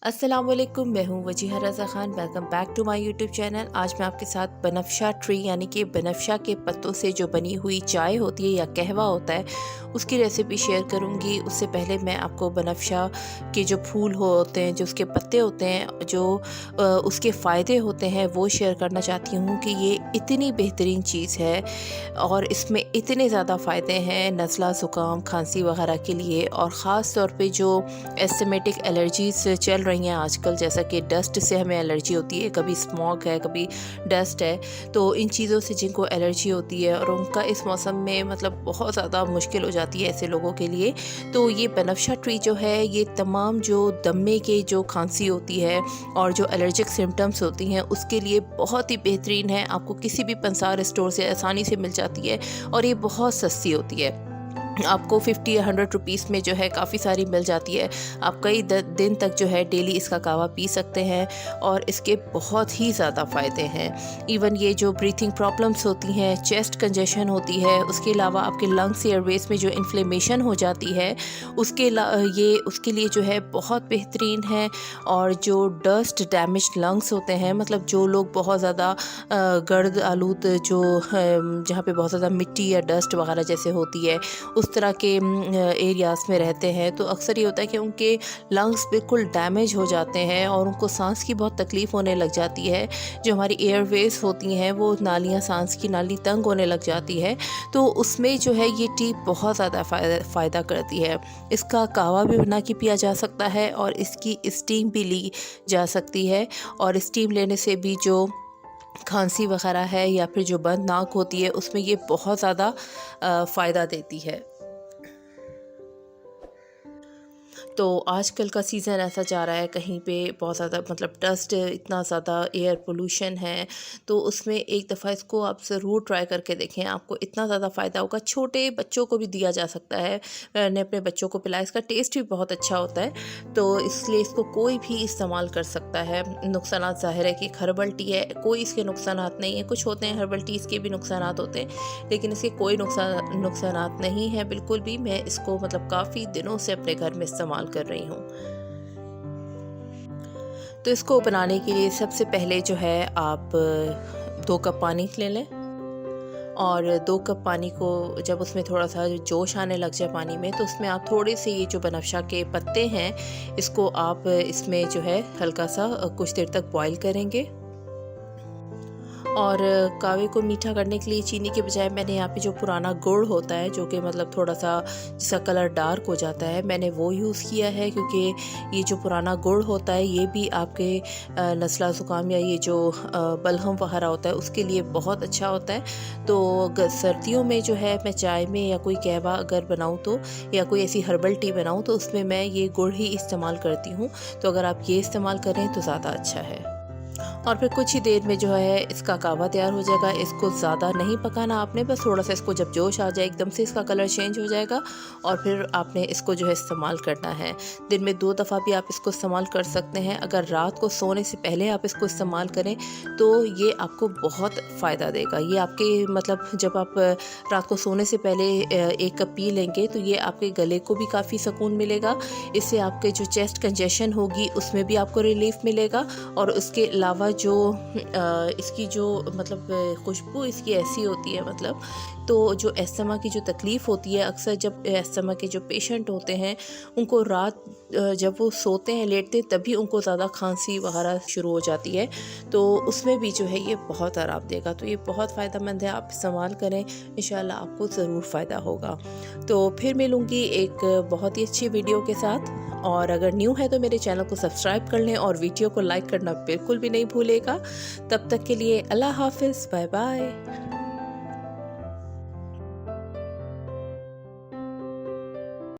अस्सलामुअलैकुम, मैं हूँ Wajiha Raza Khan. Welcome back to my YouTube channel. आज मैं आपके साथ बनफ़शा ट्री यानी कि बनफ़शा के पत्तों से जो बनी हुई चाय होती है या कहवा होता है, उसकी रेसिपी शेयर करूँगी। उससे पहले मैं आपको बनफ़शा के जो फूल होते हैं, जो उसके पत्ते होते हैं, जो उसके फ़ायदे होते हैं, वो शेयर करना चाहती हूँ कि ये इतनी बेहतरीन चीज़ है और इसमें इतने ज़्यादा फ़ायदे हैं नज़ला, ज़ुकाम, खांसी वगैरह के लिए। और ख़ास तौर पे जो एस्थमेटिक एलर्जीज़ चल रही हैं आजकल, जैसा कि डस्ट से हमें एलर्जी होती है, कभी स्मॉग है, कभी डस्ट है, तो इन चीज़ों से जिनको एलर्जी होती है और उनका इस मौसम में मतलब बहुत ज़्यादा मुश्किल हो जाती है ऐसे लोगों के लिए, तो ये बनफ़शा ट्री जो है ये तमाम जो दमे के जो खांसी होती है और जो एलर्जिक सिम्टम्स होती हैं उसके लिए बहुत ही बेहतरीन है। आपको किसी भी पंसार स्टोर से आसानी से मिल जाती है और ये बहुत सस्ती होती है। आपको 50 या 100 रुपीस में जो है काफ़ी सारी मिल जाती है। आप कई दिन तक जो है डेली इसका कावा पी सकते हैं और इसके बहुत ही ज़्यादा फ़ायदे हैं। इवन ये जो ब्रीथिंग प्रॉब्लम्स होती हैं, चेस्ट कंजेशन होती है, उसके अलावा आपके लंग्स एयरवेज में जो इन्फ्लेमेशन हो जाती है ये उसके लिए जो है बहुत बेहतरीन है। और जो डस्ट डैमेज लंग्स होते हैं, मतलब जो लोग बहुत ज़्यादा गर्द आलूद जो जहाँ पे बहुत ज़्यादा मिट्टी या डस्ट वगैरह जैसे होती है उस तरह के एरियाज़ में रहते हैं, तो अक्सर ये होता है कि उनके लंग्स बिल्कुल डैमेज हो जाते हैं और उनको सांस की बहुत तकलीफ़ होने लग जाती है। जो हमारी एयरवेज होती हैं वो नालियाँ, सांस की नाली तंग होने लग जाती है, तो उसमें जो है ये टी बहुत ज़्यादा फ़ायदा करती है। इसका कावा भी बना के पिया जा सकता है और इसकी स्टीम भी ली जा सकती है। और स्टीम लेने से भी जो खांसी वगैरह है या फिर जो बंद नाक होती है उसमें ये बहुत ज़्यादा फ़ायदा देती है। तो आजकल का सीज़न ऐसा जा रहा है, कहीं पे बहुत ज़्यादा मतलब डस्ट, इतना ज़्यादा एयर पोल्यूशन है, तो उसमें एक दफ़ा इसको आप ज़रूर ट्राई करके देखें। आपको इतना ज़्यादा फ़ायदा होगा। छोटे बच्चों को भी दिया जा सकता है, मैंने अपने बच्चों को पिलाया। इसका टेस्ट भी बहुत अच्छा होता है, तो इसलिए इसको कोई भी इस्तेमाल कर सकता है। नुकसानात ज़ाहिर है कि हर्बल टी है, कोई इसके नुकसानात नहीं है। कुछ होते हैं हर्बल टीज़ के भी नुकसानात होते हैं, लेकिन इसके कोई नुकसानात नहीं है बिल्कुल भी। मैं इसको मतलब काफ़ी दिनों से अपने घर में इस्तेमाल कर रही हूँ। तो इसको बनाने के लिए सबसे पहले जो है आप 2 कप पानी ले लें और 2 कप पानी को जब उसमें थोड़ा-सा जोश आने लग जाए पानी में, तो उसमें आप थोड़े से ये जो बनफ़शा के पत्ते हैं, इसको आप इसमें जो है हल्का-सा कुछ देर तक बॉयल करेंगे। और कावे को मीठा करने के लिए चीनी के बजाय मैंने यहाँ पे जो पुराना गुड़ होता है, जो कि मतलब थोड़ा-सा जिसका कलर डार्क हो जाता है, मैंने वो यूज़ किया है, क्योंकि ये जो पुराना गुड़ होता है ये भी आपके नज़ला ज़ुकाम या ये जो बलगम वगैरह होता है उसके लिए बहुत अच्छा होता है। तो सर्दियों में जो है मैं चाय में या कोई कहवा अगर बनाऊँ तो, या कोई ऐसी हर्बल टी बनाऊँ तो उसमें मैं ये गुड़ ही इस्तेमाल करती हूँ। तो अगर आप ये इस्तेमाल करें तो ज़्यादा अच्छा है। और फिर कुछ ही देर में जो है इसका कावा तैयार हो जाएगा। इसको ज़्यादा नहीं पकाना आपने, बस थोड़ा-सा इसको जब जोश आ जाए एकदम से इसका कलर चेंज हो जाएगा और फिर आपने इसको जो है इस्तेमाल करना है। दिन में 2 दफ़ा भी आप इसको इस्तेमाल कर सकते हैं। अगर रात को सोने से पहले आप इसको इस्तेमाल करें तो ये आपको बहुत फ़ायदा देगा। ये आपके मतलब जब आप रात को सोने से पहले 1 कप पी लेंगे तो ये आपके गले को भी काफ़ी सुकून मिलेगा। इससे आपके जो चेस्ट कंजेशन होगी उसमें भी आपको रिलीफ़ मिलेगा। और उसके अलावा जो इसकी जो मतलब खुशबू इसकी ऐसी होती है, मतलब तो जो अस्थमा की जो तकलीफ़ होती है, अक्सर जब अस्थमा के जो पेशेंट होते हैं उनको रात जब वो सोते हैं, लेटते हैं, तभी उनको ज़्यादा खांसी वगैरह शुरू हो जाती है, तो उसमें भी जो है ये बहुत आराम देगा। तो ये बहुत फ़ायदेमंद है, आप इस्तेमाल करें, इंशाल्लाह आपको ज़रूर फ़ायदा होगा। तो फिर मिलूँगी एक बहुत ही अच्छी वीडियो के साथ। और अगर न्यू है तो मेरे चैनल को सब्सक्राइब कर लें और वीडियो को लाइक करना बिल्कुल भी नहीं भूलेगा। तब तक के लिए अल्लाह हाफ़िज़, बाय बाय।